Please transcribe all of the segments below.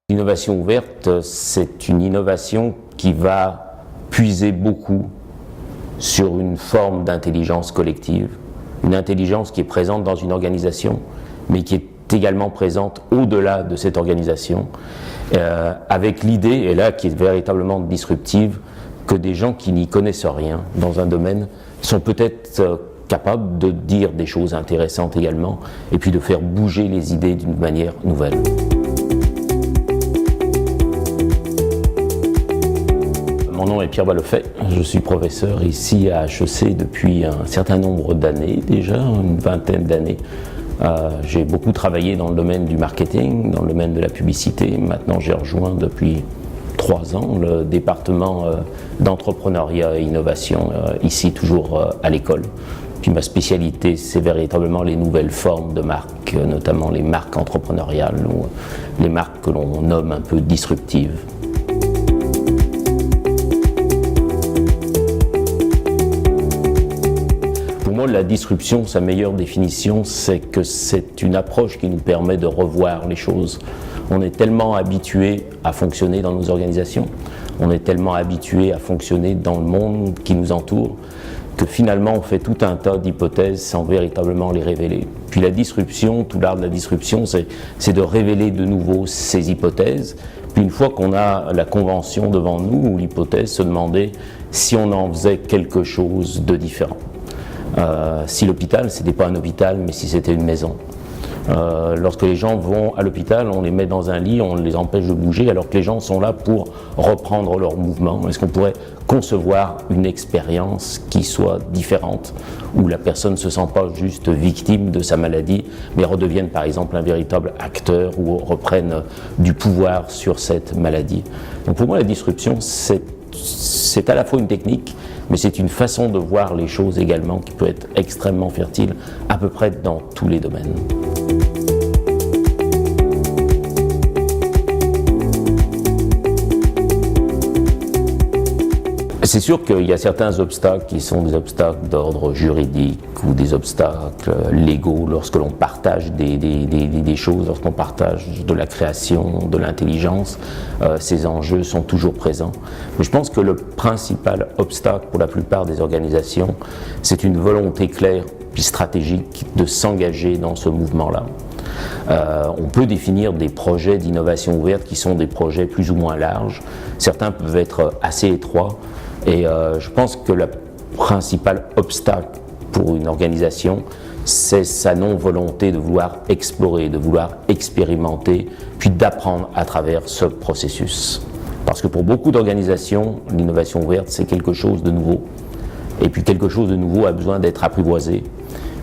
L'innovation ouverte, c'est une innovation qui va puiser beaucoup sur une forme d'intelligence collective, une intelligence qui est présente dans une organisation, mais qui est également présente au-delà de cette organisation, avec l'idée, et là qui est véritablement disruptive, que des gens qui n'y connaissent rien dans un domaine sont peut-être capables de dire des choses intéressantes également, et puis de faire bouger les idées d'une manière nouvelle. Mon nom est Pierre Ballefet, je suis professeur ici à HEC depuis un certain nombre d'années déjà, une vingtaine d'années. J'ai beaucoup travaillé dans le domaine du marketing, dans le domaine de la publicité. Maintenant j'ai rejoint depuis 3 ans le département d'entrepreneuriat et innovation, ici toujours à l'école. Puis ma spécialité c'est véritablement les nouvelles formes de marques, notamment les marques entrepreneuriales ou les marques que l'on nomme un peu disruptives. Pour moi, la disruption, sa meilleure définition, c'est que c'est une approche qui nous permet de revoir les choses. On est tellement habitué à fonctionner dans nos organisations, on est tellement habitué à fonctionner dans le monde qui nous entoure, que finalement on fait tout un tas d'hypothèses sans véritablement les révéler. Puis la disruption, tout l'art de la disruption, c'est de révéler de nouveau ces hypothèses. Puis une fois qu'on a la convention devant nous, ou l'hypothèse, se demander si on en faisait quelque chose de différent. Si l'hôpital, ce n'était pas un hôpital, mais si c'était une maison. Lorsque les gens vont à l'hôpital, on les met dans un lit, on les empêche de bouger, alors que les gens sont là pour reprendre leur mouvement. Est-ce qu'on pourrait concevoir une expérience qui soit différente, où la personne ne se sent pas juste victime de sa maladie, mais redevienne par exemple un véritable acteur ou reprenne du pouvoir sur cette maladie? Donc pour moi, la disruption, c'est à la fois une technique, mais c'est une façon de voir les choses également qui peut être extrêmement fertile à peu près dans tous les domaines. C'est sûr qu'il y a certains obstacles qui sont des obstacles d'ordre juridique ou des obstacles légaux lorsque l'on partage des choses, lorsqu'on partage de la création, de l'intelligence, ces enjeux sont toujours présents. Mais je pense que le principal obstacle pour la plupart des organisations, c'est une volonté claire puis stratégique de s'engager dans ce mouvement-là. On peut définir des projets d'innovation ouverte qui sont des projets plus ou moins larges. Certains peuvent être assez étroits. Et je pense que le principal obstacle pour une organisation, c'est sa non-volonté de vouloir explorer, de vouloir expérimenter, puis d'apprendre à travers ce processus. Parce que pour beaucoup d'organisations, l'innovation ouverte, c'est quelque chose de nouveau. Et puis quelque chose de nouveau a besoin d'être apprivoisé.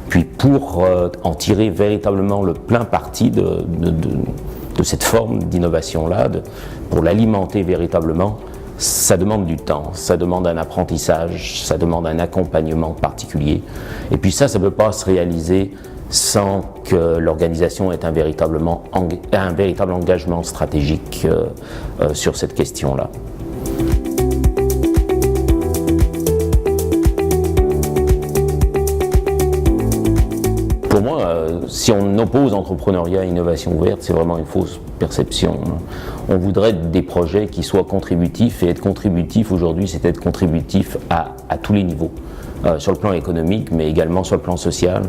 Puis pour en tirer véritablement le plein parti de cette forme d'innovation-là, pour l'alimenter véritablement, ça demande du temps, ça demande un apprentissage, ça demande un accompagnement particulier. Et puis ça ne peut pas se réaliser sans que l'organisation ait un véritable engagement stratégique sur cette question-là. Pour moi, si on oppose entrepreneuriat et innovation ouverte, c'est vraiment une fausse perception. On voudrait des projets qui soient contributifs, et être contributif aujourd'hui, c'est être contributif à tous les niveaux, sur le plan économique, mais également sur le plan social,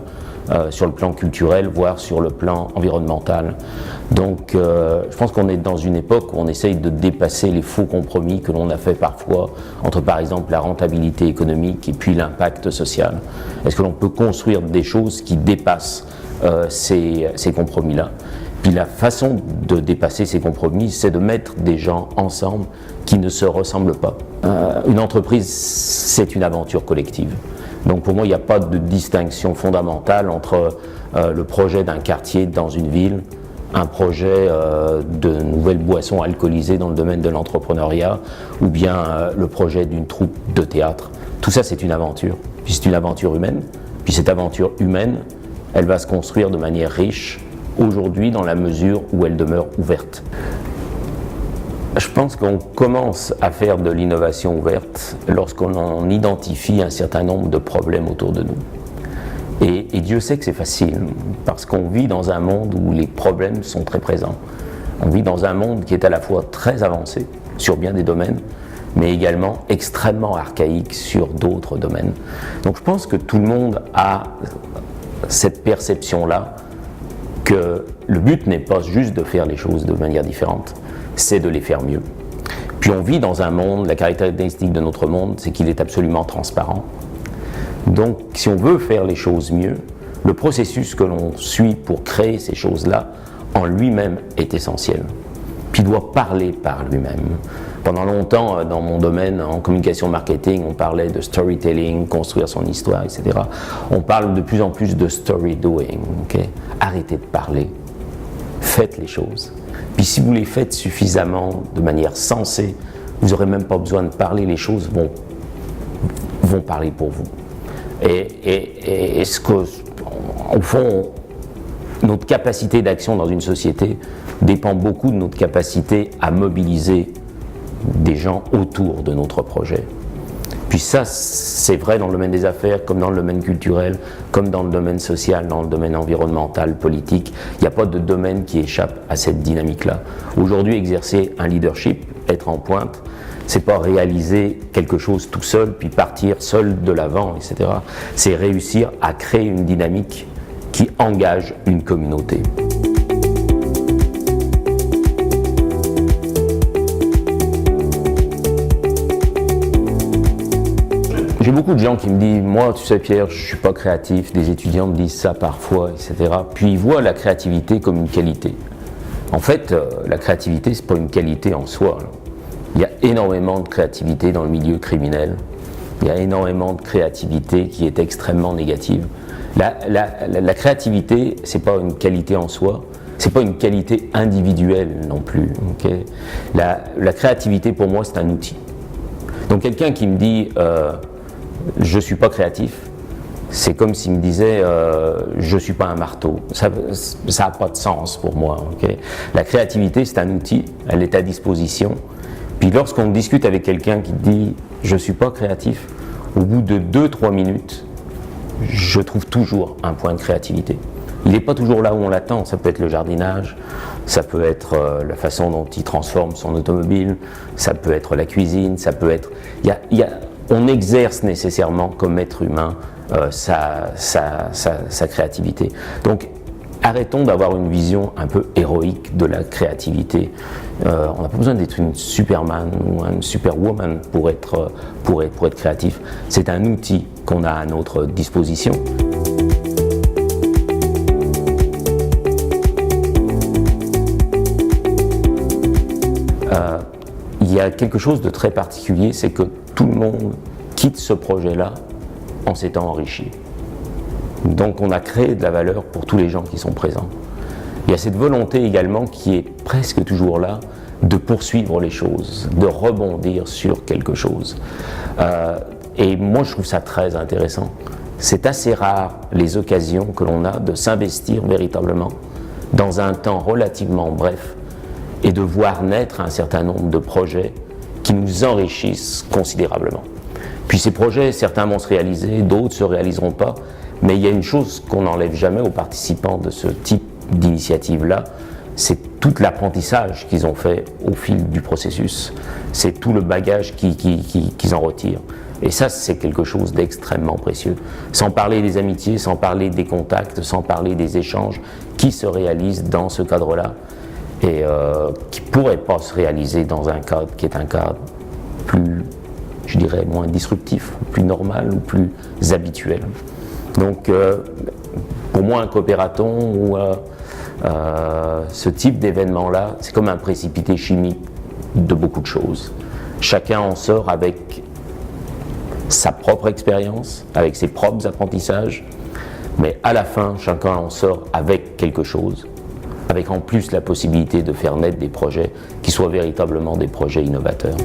sur le plan culturel, voire sur le plan environnemental. Donc je pense qu'on est dans une époque où on essaye de dépasser les faux compromis que l'on a fait parfois entre par exemple la rentabilité économique et puis l'impact social. Est-ce que l'on peut construire des choses qui dépassent ces compromis-là? Puis la façon de dépasser ces compromis, c'est de mettre des gens ensemble qui ne se ressemblent pas. Une entreprise, c'est une aventure collective. Donc pour moi, il n'y a pas de distinction fondamentale entre le projet d'un quartier dans une ville, un projet de nouvelles boissons alcoolisées dans le domaine de l'entrepreneuriat, ou bien le projet d'une troupe de théâtre. Tout ça, c'est une aventure. Puis c'est une aventure humaine. Puis cette aventure humaine, elle va se construire de manière riche, aujourd'hui dans la mesure où elle demeure ouverte. Je pense qu'on commence à faire de l'innovation ouverte lorsqu'on en identifie un certain nombre de problèmes autour de nous. Et Dieu sait que c'est facile, parce qu'on vit dans un monde où les problèmes sont très présents. On vit dans un monde qui est à la fois très avancé sur bien des domaines, mais également extrêmement archaïque sur d'autres domaines. Donc je pense que tout le monde a cette perception-là que le but n'est pas juste de faire les choses de manière différente, c'est de les faire mieux. Puis on vit dans un monde, la caractéristique de notre monde, c'est qu'il est absolument transparent. Donc si on veut faire les choses mieux, le processus que l'on suit pour créer ces choses-là, en lui-même est essentiel. Puis il doit parler par lui-même. Pendant longtemps, dans mon domaine, en communication marketing, on parlait de storytelling, construire son histoire, etc. On parle de plus en plus de story doing. Okay? Arrêtez de parler, faites les choses. Puis si vous les faites suffisamment, de manière sensée, vous n'aurez même pas besoin de parler, les choses vont parler pour vous. Et ce que, au fond, notre capacité d'action dans une société dépend beaucoup de notre capacité à mobiliser des gens autour de notre projet. Puis ça, c'est vrai dans le domaine des affaires, comme dans le domaine culturel, comme dans le domaine social, dans le domaine environnemental, politique. Il n'y a pas de domaine qui échappe à cette dynamique-là. Aujourd'hui, exercer un leadership, être en pointe, c'est pas réaliser quelque chose tout seul, puis partir seul de l'avant, etc. C'est réussir à créer une dynamique qui engage une communauté. J'ai beaucoup de gens qui me disent, moi, tu sais Pierre, je ne suis pas créatif, des étudiants me disent ça parfois, etc. Puis ils voient la créativité comme une qualité. En fait, la créativité, ce n'est pas une qualité en soi. Il y a énormément de créativité dans le milieu criminel. Il y a énormément de créativité qui est extrêmement négative. La créativité, ce n'est pas une qualité en soi, ce n'est pas une qualité individuelle non plus. Okay? La créativité, pour moi, c'est un outil. Donc quelqu'un qui me dit je ne suis pas créatif, c'est comme s'il me disait je ne suis pas un marteau. Ça n'a pas de sens pour moi. Okay? La créativité, c'est un outil, elle est à disposition. Puis lorsqu'on discute avec quelqu'un qui dit je ne suis pas créatif, au bout de 2-3 minutes, je trouve toujours un point de créativité. Il n'est pas toujours là où on l'attend, ça peut être le jardinage, ça peut être la façon dont il transforme son automobile, ça peut être la cuisine, ça peut être... on exerce nécessairement comme être humain sa créativité. Donc arrêtons d'avoir une vision un peu héroïque de la créativité. On n'a pas besoin d'être une Superman ou une Superwoman pour être créatif. C'est un outil qu'on a à notre disposition. Il y a quelque chose de très particulier, c'est que tout le monde quitte ce projet-là en s'étant enrichi. Donc on a créé de la valeur pour tous les gens qui sont présents. Il y a cette volonté également qui est presque toujours là de poursuivre les choses, de rebondir sur quelque chose. Et moi je trouve ça très intéressant. C'est assez rare les occasions que l'on a de s'investir véritablement dans un temps relativement bref et de voir naître un certain nombre de projets qui nous enrichissent considérablement. Puis ces projets, certains vont se réaliser, d'autres ne se réaliseront pas, mais il y a une chose qu'on n'enlève jamais aux participants de ce type d'initiative-là, c'est tout l'apprentissage qu'ils ont fait au fil du processus, c'est tout le bagage qu'ils en retirent. Et ça, c'est quelque chose d'extrêmement précieux. Sans parler des amitiés, sans parler des contacts, sans parler des échanges qui se réalisent dans ce cadre-là, et qui ne pourrait pas se réaliser dans un cadre qui est un cadre plus, je dirais, moins disruptif, plus normal ou plus habituel. Donc, pour moi, un coopératon ou ce type d'événement-là, c'est comme un précipité chimique de beaucoup de choses. Chacun en sort avec sa propre expérience, avec ses propres apprentissages, mais à la fin, chacun en sort avec quelque chose, avec en plus la possibilité de faire naître des projets qui soient véritablement des projets innovateurs.